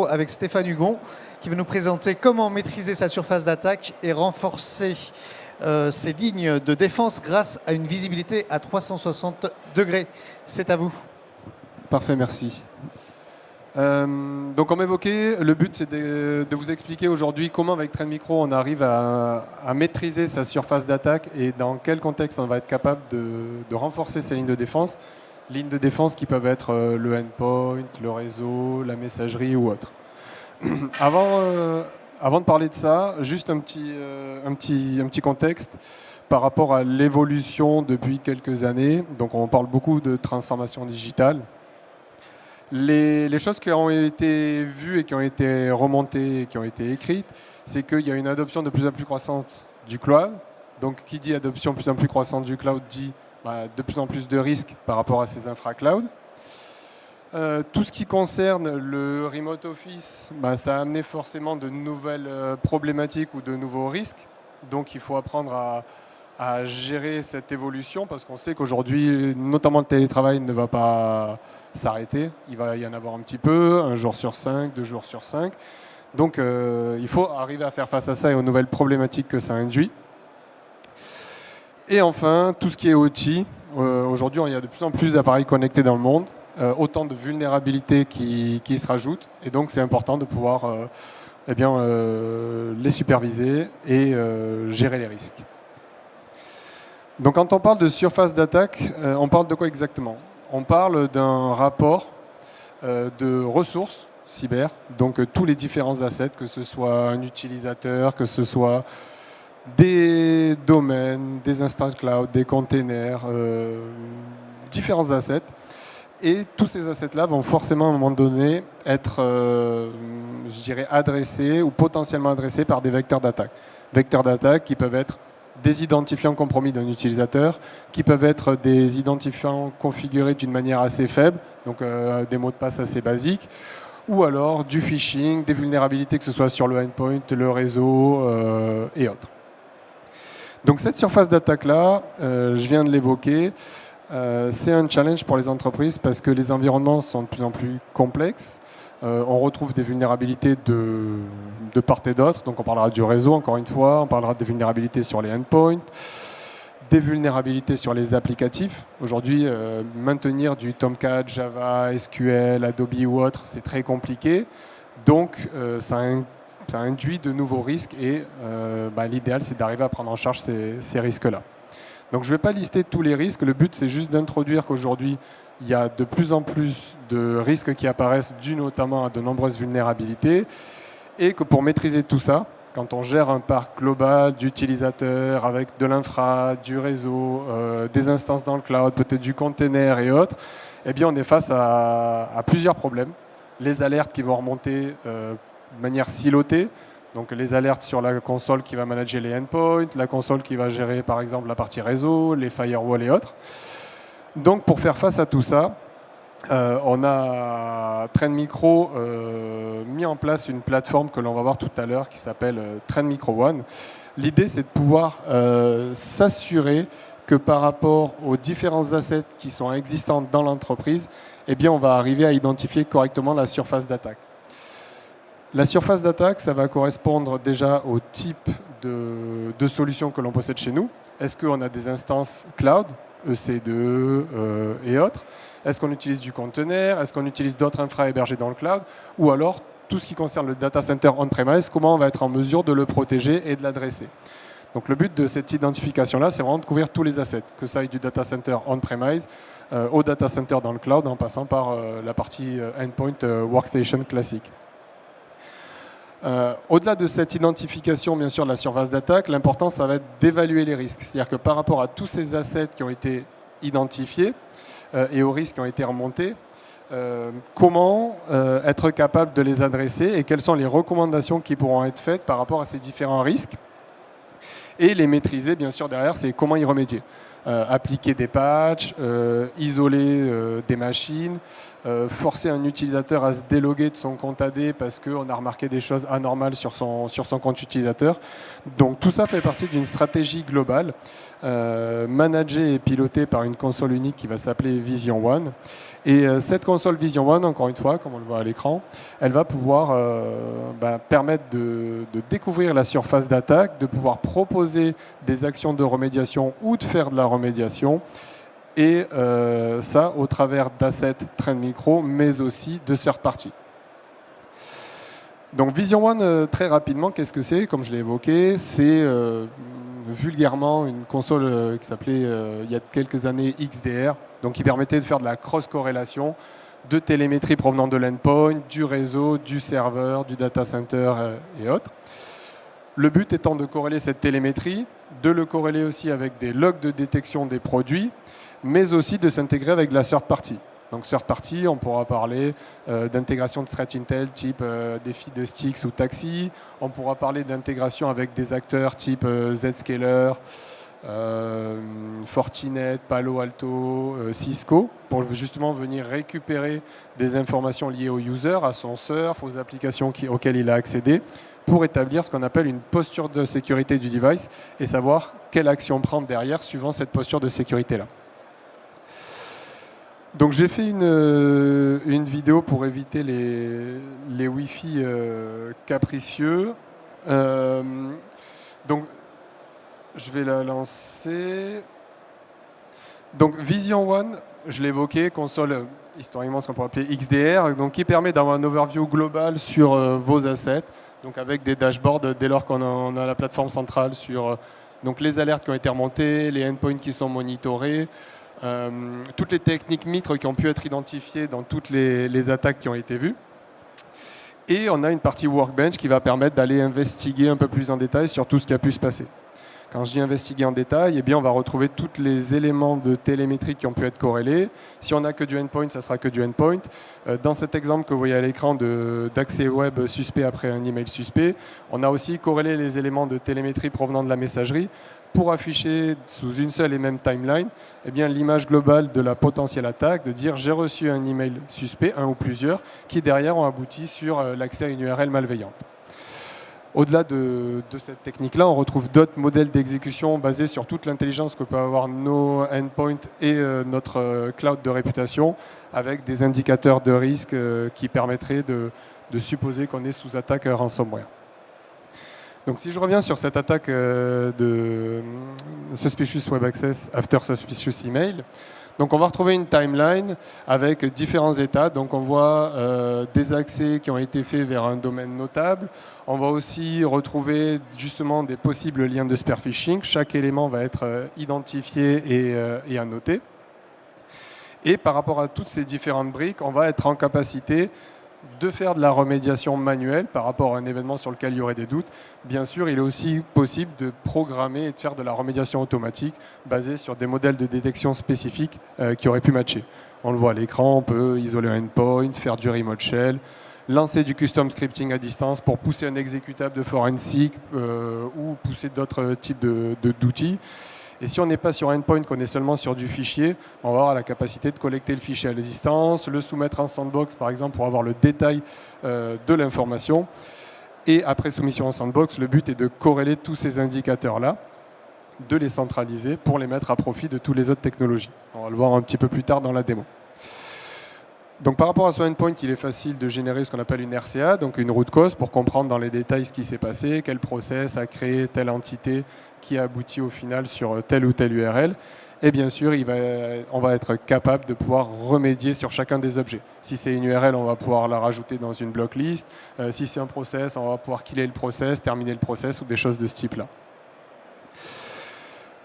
Avec Stéphane Hugon qui va nous présenter comment maîtriser sa surface d'attaque et renforcer ses lignes de défense grâce à une visibilité à 360 degrés. C'est à vous. Parfait, merci. Donc comme évoqué, le but c'est de vous expliquer aujourd'hui comment avec Trend Micro on arrive à maîtriser sa surface d'attaque et dans quel contexte on va être capable de renforcer ses lignes de défense. Lignes de défense qui peuvent être le endpoint, le réseau, la messagerie ou autre. Avant de parler de ça, juste un petit contexte par rapport à l'évolution depuis quelques années. Donc on parle beaucoup de transformation digitale. Les choses qui ont été vues et qui ont été remontées et qui ont été écrites, c'est qu'il y a une adoption de plus en plus croissante du cloud. Donc qui dit adoption de plus en plus croissante du cloud dit de plus en plus de risques par rapport à ces infra-cloud. Tout ce qui concerne le remote office, ça a amené forcément de nouvelles problématiques ou de nouveaux risques. Donc il faut apprendre à gérer cette évolution parce qu'on sait qu'aujourd'hui, notamment le télétravail ne va pas s'arrêter. Il va y en avoir un petit peu, 1 jour sur 5, 2 jours sur 5. Donc il faut arriver à faire face à ça et aux nouvelles problématiques que ça induit. Et enfin, tout ce qui est OT. Aujourd'hui, il y a de plus en plus d'appareils connectés dans le monde. Autant de vulnérabilités qui se rajoutent. Et donc, c'est important de pouvoir les superviser et gérer les risques. Donc, quand on parle de surface d'attaque, on parle de quoi exactement? On parle d'un rapport de ressources cyber, donc tous les différents assets, que ce soit un utilisateur, que ce soit des domaines, des instances cloud, des containers, différents assets. Et tous ces assets-là vont forcément à un moment donné être, adressés ou potentiellement adressés par des vecteurs d'attaque. Vecteurs d'attaque qui peuvent être des identifiants compromis d'un utilisateur, qui peuvent être des identifiants configurés d'une manière assez faible, donc des mots de passe assez basiques, ou alors du phishing, des vulnérabilités que ce soit sur le endpoint, le réseau et autres. Donc cette surface d'attaque-là, je viens de l'évoquer, c'est un challenge pour les entreprises parce que les environnements sont de plus en plus complexes. On retrouve des vulnérabilités de part et d'autre. Donc on parlera du réseau, encore une fois. On parlera des vulnérabilités sur les endpoints, des vulnérabilités sur les applicatifs. Aujourd'hui, maintenir du Tomcat, Java, SQL, Adobe ou autre, c'est très compliqué. Donc ça induit de nouveaux risques et l'idéal, c'est d'arriver à prendre en charge ces risques-là. Donc je ne vais pas lister tous les risques, le but c'est juste d'introduire qu'aujourd'hui il y a de plus en plus de risques qui apparaissent dus notamment à de nombreuses vulnérabilités et que pour maîtriser tout ça, quand on gère un parc global d'utilisateurs avec de l'infra, du réseau, des instances dans le cloud, peut-être du container et autres, eh bien on est face à plusieurs problèmes. Les alertes qui vont remonter de manière silotée. Donc les alertes sur la console qui va manager les endpoints, la console qui va gérer par exemple la partie réseau, les firewalls et autres. Donc pour faire face à tout ça, on a Trend Micro mis en place une plateforme que l'on va voir tout à l'heure qui s'appelle Trend Micro One. L'idée c'est de pouvoir s'assurer que par rapport aux différents assets qui sont existants dans l'entreprise, eh bien on va arriver à identifier correctement la surface d'attaque. La surface d'attaque, ça va correspondre déjà au type de solutions que l'on possède chez nous. Est-ce qu'on a des instances cloud, EC2 et autres? Est-ce qu'on utilise du container? Est-ce qu'on utilise d'autres infra hébergés dans le cloud? Ou alors, tout ce qui concerne le data center on-premise, comment on va être en mesure de le protéger et de l'adresser? Donc le but de cette identification-là, c'est vraiment de couvrir tous les assets, que ça aille du data center on-premise au data center dans le cloud, en passant par la partie endpoint workstation classique. Au-delà de cette identification, bien sûr, de la surface d'attaque, l'important, ça va être d'évaluer les risques. C'est-à-dire que par rapport à tous ces assets qui ont été identifiés et aux risques qui ont été remontés, comment être capable de les adresser et quelles sont les recommandations qui pourront être faites par rapport à ces différents risques et les maîtriser, bien sûr, derrière, c'est comment y remédier. appliquer des patchs, isoler des machines, forcer un utilisateur à se déloguer de son compte AD parce qu'on a remarqué des choses anormales sur son compte utilisateur. Donc tout ça fait partie d'une stratégie globale, managée et pilotée par une console unique qui va s'appeler Vision One. Et cette console Vision One, encore une fois, comme on le voit à l'écran, elle va pouvoir permettre de découvrir la surface d'attaque, de pouvoir proposer des actions de remédiation ou de faire de la remédiation. Et ça au travers d'assets Trend Micro, mais aussi de third party. Donc Vision One, très rapidement, qu'est-ce que c'est? Comme je l'ai évoqué, c'est vulgairement une console qui s'appelait il y a quelques années XDR, donc qui permettait de faire de la cross-corrélation de télémétrie provenant de l'endpoint, du réseau, du serveur, du data center et autres. Le but étant de corréler cette télémétrie, de le corréler aussi avec des logs de détection des produits, mais aussi de s'intégrer avec de la third party. Donc third party, on pourra parler d'intégration de threat intel type défi de Styx ou Taxi. On pourra parler d'intégration avec des acteurs type Zscaler, Fortinet, Palo Alto, Cisco, pour justement venir récupérer des informations liées au user, à son surf, aux applications auxquelles il a accédé, pour établir ce qu'on appelle une posture de sécurité du device et savoir quelle action prendre derrière suivant cette posture de sécurité-là. Donc j'ai fait une vidéo pour éviter les Wi-Fi capricieux. Donc je vais la lancer. Donc Vision One, je l'ai évoqué, console historiquement ce qu'on pourrait appeler XDR, donc qui permet d'avoir un overview global sur vos assets, donc avec des dashboards dès lors qu'on a la plateforme centrale sur donc les alertes qui ont été remontées, les endpoints qui sont monitorés, toutes les techniques mitres qui ont pu être identifiées dans toutes les attaques qui ont été vues. Et on a une partie Workbench qui va permettre d'aller investiguer un peu plus en détail sur tout ce qui a pu se passer. Quand je dis investiguer en détail, eh bien on va retrouver tous les éléments de télémétrie qui ont pu être corrélés. Si on n'a que du endpoint, ça sera que du endpoint. Dans cet exemple que vous voyez à l'écran d'accès web suspect après un email suspect, on a aussi corrélé les éléments de télémétrie provenant de la messagerie pour afficher sous une seule et même timeline eh bien, l'image globale de la potentielle attaque, de dire j'ai reçu un email suspect, un ou plusieurs, qui derrière ont abouti sur l'accès à une URL malveillante. Au-delà de cette technique-là, on retrouve d'autres modèles d'exécution basés sur toute l'intelligence que peuvent avoir nos endpoints et notre cloud de réputation, avec des indicateurs de risque qui permettraient de supposer qu'on est sous attaque ransomware. Donc si je reviens sur cette attaque de Suspicious Web Access After Suspicious Email, donc on va retrouver une timeline avec différents états. Donc on voit des accès qui ont été faits vers un domaine notable. On va aussi retrouver justement des possibles liens de spear phishing. Chaque élément va être identifié et annoté. Et par rapport à toutes ces différentes briques, on va être en capacité de faire de la remédiation manuelle par rapport à un événement sur lequel il y aurait des doutes. Bien sûr, il est aussi possible de programmer et de faire de la remédiation automatique basée sur des modèles de détection spécifiques qui auraient pu matcher. On le voit à l'écran, on peut isoler un endpoint, faire du remote shell, lancer du custom scripting à distance pour pousser un exécutable de forensic ou pousser d'autres types d'outils. Et si on n'est pas sur endpoint, qu'on est seulement sur du fichier, on va avoir la capacité de collecter le fichier à distance, le soumettre en sandbox par exemple pour avoir le détail de l'information. Et après soumission en sandbox, le but est de corréler tous ces indicateurs-là, de les centraliser pour les mettre à profit de toutes les autres technologies. On va le voir un petit peu plus tard dans la démo. Donc par rapport à son endpoint, il est facile de générer ce qu'on appelle une RCA, donc une root cause, pour comprendre dans les détails ce qui s'est passé, quel process a créé telle entité qui a abouti au final sur telle ou telle URL. Et bien sûr, on va être capable de pouvoir remédier sur chacun des objets. Si c'est une URL, on va pouvoir la rajouter dans une block list. Si c'est un process, on va pouvoir killer le process, terminer le process ou des choses de ce type-là.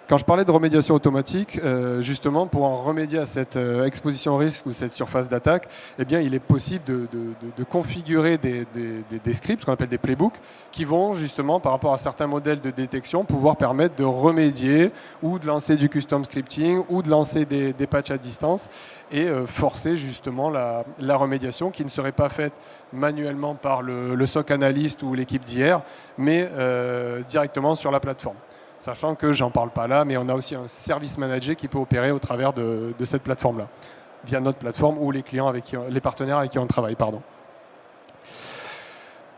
Quand je parlais de remédiation automatique, justement, pour en remédier à cette exposition au risque ou cette surface d'attaque, eh bien, il est possible de configurer des scripts, ce qu'on appelle des playbooks, qui vont justement, par rapport à certains modèles de détection, pouvoir permettre de remédier ou de lancer du custom scripting ou de lancer des patchs à distance et forcer justement la remédiation qui ne serait pas faite manuellement par le SOC analyst ou l'équipe d'IR, mais directement sur la plateforme. Sachant que j'en parle pas là, mais on a aussi un service manager qui peut opérer au travers de cette plateforme-là, via notre plateforme ou les clients les partenaires avec qui on travaille, pardon.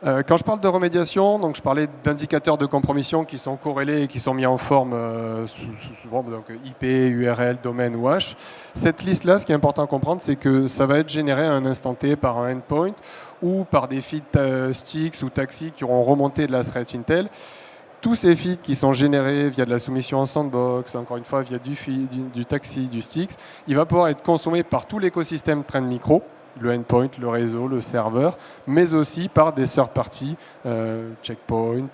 Quand je parle de remédiation, donc je parlais d'indicateurs de compromission qui sont corrélés et qui sont mis en forme souvent donc IP, URL, domaine ou hash. Cette liste-là, ce qui est important à comprendre, c'est que ça va être généré à un instant T par un endpoint ou par des feeds sticks ou taxis qui auront remonté de la thread Intel. Tous ces feeds qui sont générés via de la soumission en sandbox, encore une fois via du taxi, du sticks, il va pouvoir être consommé par tout l'écosystème Trend Micro, le endpoint, le réseau, le serveur, mais aussi par des third parties, Checkpoint,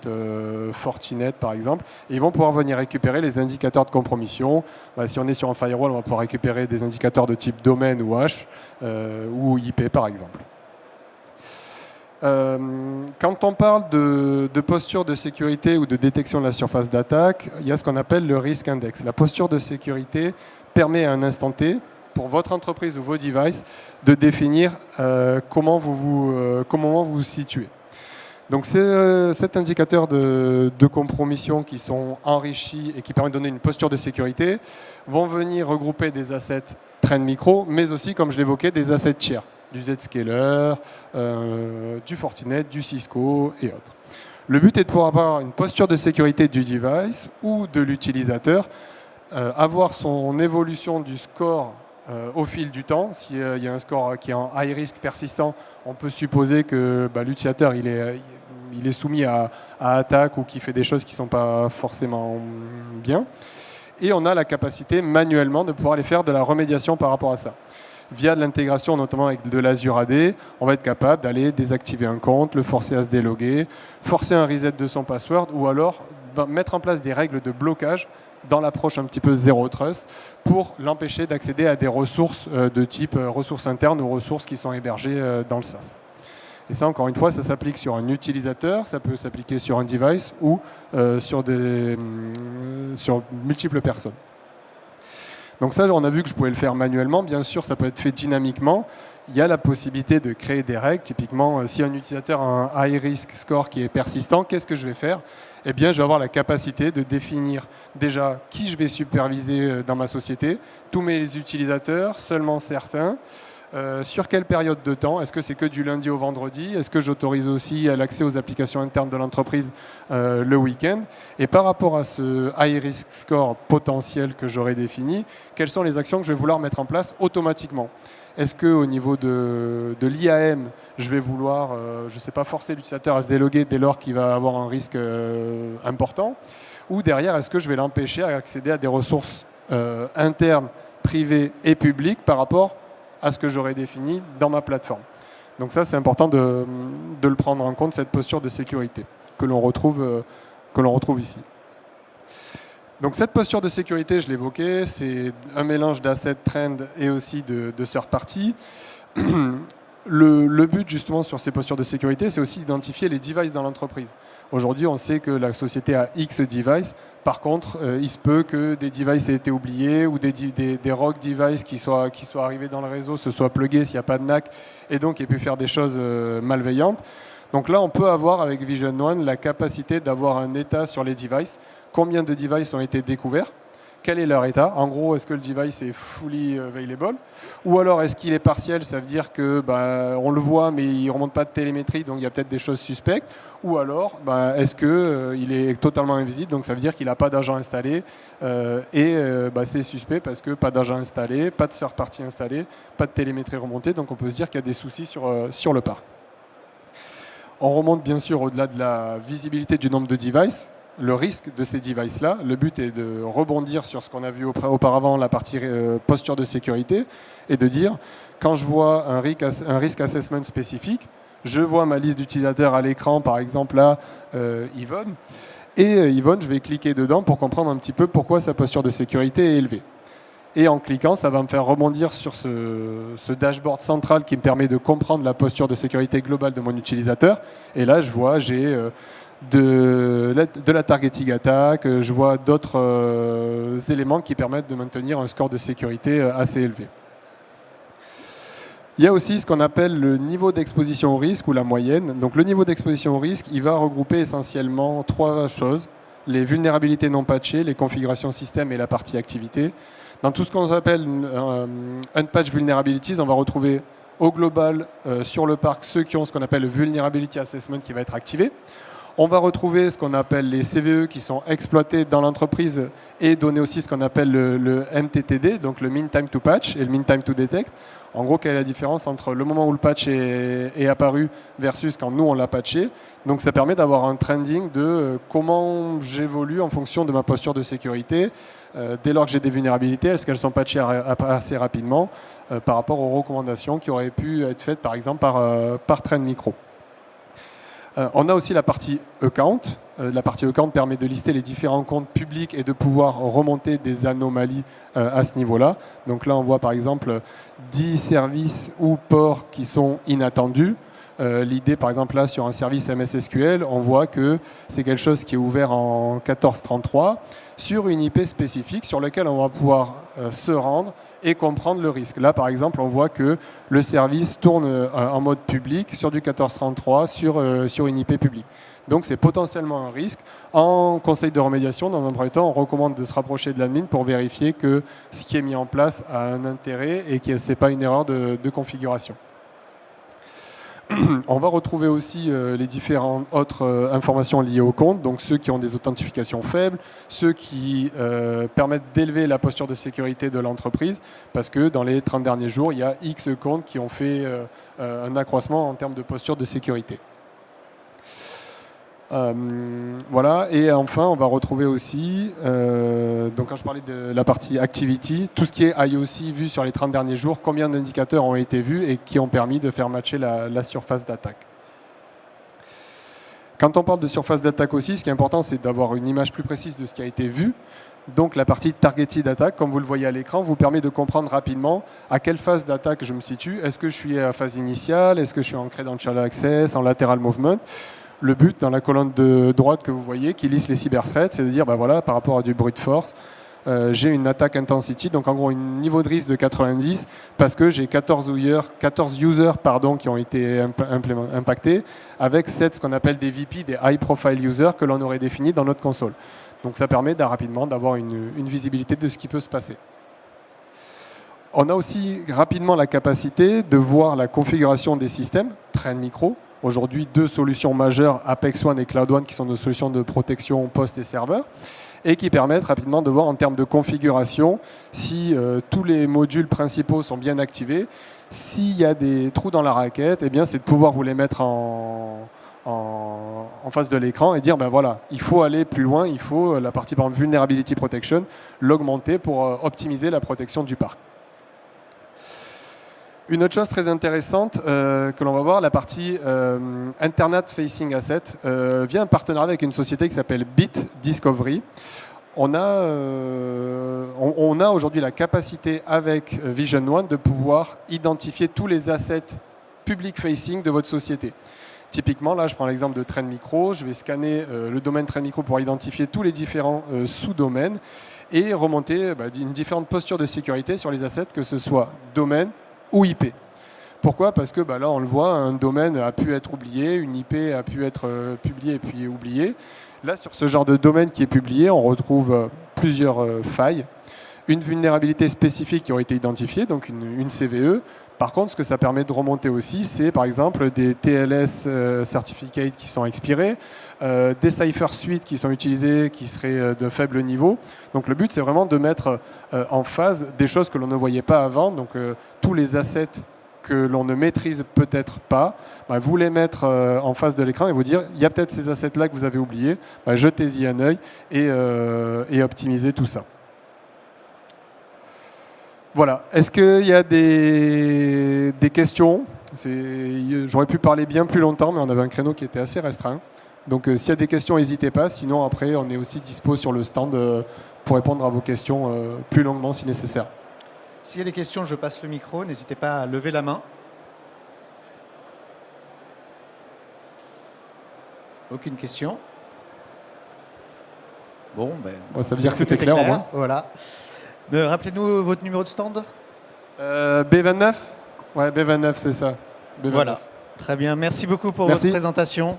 Fortinet par exemple, et ils vont pouvoir venir récupérer les indicateurs de compromission. Si on est sur un firewall, on va pouvoir récupérer des indicateurs de type domaine ou hash, ou IP par exemple. Quand on parle de posture de sécurité ou de détection de la surface d'attaque, il y a ce qu'on appelle le risk index. La posture de sécurité permet à un instant T, pour votre entreprise ou vos devices, de définir comment vous vous situez. Donc cet indicateur de compromission qui sont enrichis et qui permettent de donner une posture de sécurité vont venir regrouper des assets Trend Micro, mais aussi, comme je l'évoquais, des assets tiers, du Zscaler, du Fortinet, du Cisco et autres. Le but est de pouvoir avoir une posture de sécurité du device ou de l'utilisateur, avoir son évolution du score au fil du temps. S'il y a un score qui est en high risk persistant, on peut supposer que l'utilisateur il est soumis à attaque ou qui fait des choses qui ne sont pas forcément bien. Et on a la capacité manuellement de pouvoir aller faire de la remédiation par rapport à ça. Via de l'intégration notamment avec de l'Azure AD, on va être capable d'aller désactiver un compte, le forcer à se déloguer, forcer un reset de son password ou alors mettre en place des règles de blocage dans l'approche un petit peu zéro trust pour l'empêcher d'accéder à des ressources de type ressources internes ou ressources qui sont hébergées dans le SaaS. Et ça, encore une fois, ça s'applique sur un utilisateur, ça peut s'appliquer sur un device ou sur multiples personnes. Donc ça, on a vu que je pouvais le faire manuellement. Bien sûr, ça peut être fait dynamiquement. Il y a la possibilité de créer des règles. Typiquement, si un utilisateur a un high risk score qui est persistant, qu'est-ce que je vais faire ? Eh bien, je vais avoir la capacité de définir déjà qui je vais superviser dans ma société, tous mes utilisateurs, seulement certains, sur quelle période de temps, est-ce que c'est que du lundi au vendredi, est-ce que j'autorise aussi l'accès aux applications internes de l'entreprise le week-end, et par rapport à ce high risk score potentiel que j'aurais défini, quelles sont les actions que je vais vouloir mettre en place automatiquement ? Est-ce qu'au niveau de l'IAM, je vais vouloir, je ne sais pas, forcer l'utilisateur à se déloguer dès lors qu'il va avoir un risque important ? Ou derrière, est-ce que je vais l'empêcher à accéder à des ressources internes, privées et publiques par rapport à ce que j'aurais défini dans ma plateforme ? Donc ça, c'est important de le prendre en compte, cette posture de sécurité que l'on retrouve ici. Donc cette posture de sécurité, je l'évoquais, c'est un mélange d'assets trend et aussi de third party. Le but justement sur ces postures de sécurité, c'est aussi d'identifier les devices dans l'entreprise. Aujourd'hui, on sait que la société a X devices. Par contre, il se peut que des devices aient été oubliés ou des rogue devices qui soient arrivés dans le réseau se soient plugués s'il n'y a pas de NAC et donc aient pu faire des choses malveillantes. Donc là, on peut avoir avec Vision One la capacité d'avoir un état sur les devices. Combien de devices ont été découverts ? Quel est leur état ? En gros, est-ce que le device est fully available ? Ou alors, est-ce qu'il est partiel ? Ça veut dire que on le voit, mais il ne remonte pas de télémétrie, donc il y a peut-être des choses suspectes. Ou alors, est-ce qu'il est totalement invisible ? Donc ça veut dire qu'il n'a pas d'agent installé. C'est suspect parce que pas d'agent installé, pas de third party installé, pas de télémétrie remontée. Donc on peut se dire qu'il y a des soucis sur le parc. On remonte bien sûr au-delà de la visibilité du nombre de devices. Le risque de ces devices-là, le but est de rebondir sur ce qu'on a vu auparavant, la partie posture de sécurité, et de dire, quand je vois un risk assessment spécifique, je vois ma liste d'utilisateurs à l'écran, par exemple là, Yvonne, et Yvonne, je vais cliquer dedans pour comprendre un petit peu pourquoi sa posture de sécurité est élevée. Et en cliquant, ça va me faire rebondir sur ce dashboard central qui me permet de comprendre la posture de sécurité globale de mon utilisateur. Et là, je vois, j'ai de la targeting attack, je vois d'autres éléments qui permettent de maintenir un score de sécurité assez élevé. Il y a aussi ce qu'on appelle le niveau d'exposition au risque ou la moyenne. Donc le niveau d'exposition au risque, il va regrouper essentiellement trois choses. les vulnérabilités non patchées, les configurations système et la partie activité. Dans tout ce qu'on appelle Unpatched Vulnerabilities, on va retrouver au global sur le parc ceux qui ont ce qu'on appelle le Vulnerability Assessment qui va être activé. On va retrouver ce qu'on appelle les CVE qui sont exploités dans l'entreprise et donner aussi ce qu'on appelle le MTTD, donc le Mean Time to Patch et le Mean Time to Detect. En gros, quelle est la différence entre le moment où le patch est apparu versus quand nous on l'a patché. Donc ça permet d'avoir un trending de comment j'évolue en fonction de ma posture de sécurité. Dès lors que j'ai des vulnérabilités, est-ce qu'elles sont patchées assez rapidement par rapport aux recommandations qui auraient pu être faites par exemple par Trend Micro. On a aussi la partie account. La partie account permet de lister les différents comptes publics et de pouvoir remonter des anomalies à ce niveau-là. Donc là, on voit par exemple 10 services ou ports qui sont inattendus. L'idée, par exemple, là, sur un service MS SQL, on voit que c'est quelque chose qui est ouvert en 14.33 sur une IP spécifique sur laquelle on va pouvoir se rendre et comprendre le risque. Là, par exemple, on voit que le service tourne en mode public sur du 14.33 sur une IP publique. Donc, c'est potentiellement un risque. En conseil de remédiation, dans un premier temps, on recommande de se rapprocher de l'admin pour vérifier que ce qui est mis en place a un intérêt et que ce n'est pas une erreur de configuration. On va retrouver aussi les différentes autres informations liées au compte, donc ceux qui ont des authentifications faibles, ceux qui permettent d'élever la posture de sécurité de l'entreprise, parce que dans les 30 derniers jours, il y a X comptes qui ont fait un accroissement en termes de posture de sécurité. Voilà, et enfin on va retrouver aussi, donc quand je parlais de la partie activity, tout ce qui est IOC vu sur les 30 derniers jours, combien d'indicateurs ont été vus et qui ont permis de faire matcher la surface d'attaque. Quand on parle de surface d'attaque aussi, ce qui est important c'est d'avoir une image plus précise de ce qui a été vu. Donc la partie targeted attack, comme vous le voyez à l'écran, vous permet de comprendre rapidement à quelle phase d'attaque je me situe. Est-ce que je suis à phase initiale? Est-ce que je suis en credential access, en lateral movement? Le but, dans la colonne de droite que vous voyez, qui liste les cyber-threats, c'est de dire, ben voilà, par rapport à du brute force, j'ai une attaque intensity, donc en gros un niveau de risque de 90, parce que j'ai 14 users qui ont été impactés, avec 7 ce qu'on appelle des VP, des high profile users, que l'on aurait définis dans notre console. Donc ça permet rapidement d'avoir une visibilité de ce qui peut se passer. On a aussi rapidement la capacité de voir la configuration des systèmes, Trend Micro. Aujourd'hui, 2 solutions majeures, Apex One et Cloud One, qui sont nos solutions de protection poste et serveur, et qui permettent rapidement de voir en termes de configuration si tous les modules principaux sont bien activés. S'il y a des trous dans la raquette, eh bien, c'est de pouvoir vous les mettre en face de l'écran et dire, ben voilà, il faut aller plus loin, il faut la partie par exemple Vulnerability Protection, l'augmenter pour optimiser la protection du parc. Une autre chose très intéressante que l'on va voir, la partie Internet Facing Asset, via un partenariat avec une société qui s'appelle Bit Discovery. On a aujourd'hui la capacité avec Vision One de pouvoir identifier tous les assets public facing de votre société. Typiquement, là, je prends l'exemple de Trend Micro. Je vais scanner le domaine Trend Micro pour identifier tous les différents sous-domaines et remonter une différente posture de sécurité sur les assets, que ce soit domaine ou IP. Pourquoi? Parce que là, on le voit, un domaine a pu être oublié, une IP a pu être publiée et puis oubliée. Là, sur ce genre de domaine qui est publié, on retrouve plusieurs failles. Une vulnérabilité spécifique qui aurait été identifiée, donc une CVE. Par contre, ce que ça permet de remonter aussi, c'est par exemple des TLS certificates qui sont expirés, des Cypher Suite qui sont utilisés, qui seraient de faible niveau. Donc le but, c'est vraiment de mettre en phase des choses que l'on ne voyait pas avant. Donc tous les assets que l'on ne maîtrise peut-être pas, vous les mettre en face de l'écran et vous dire, il y a peut-être ces assets-là que vous avez oubliés, jetez-y un œil et optimisez tout ça. Voilà. Est-ce qu'il y a des questions? J'aurais pu parler bien plus longtemps, mais on avait un créneau qui était assez restreint. Donc s'il y a des questions, n'hésitez pas. Sinon, après, on est aussi dispo sur le stand pour répondre à vos questions plus longuement si nécessaire. S'il y a des questions, je passe le micro. N'hésitez pas à lever la main. Aucune question? Bon, ça veut dire que c'était clair au moins. Voilà. Rappelez-nous votre numéro de stand. B29. Ouais, B29, c'est ça. B29. Voilà. Très bien. Merci beaucoup pour votre présentation.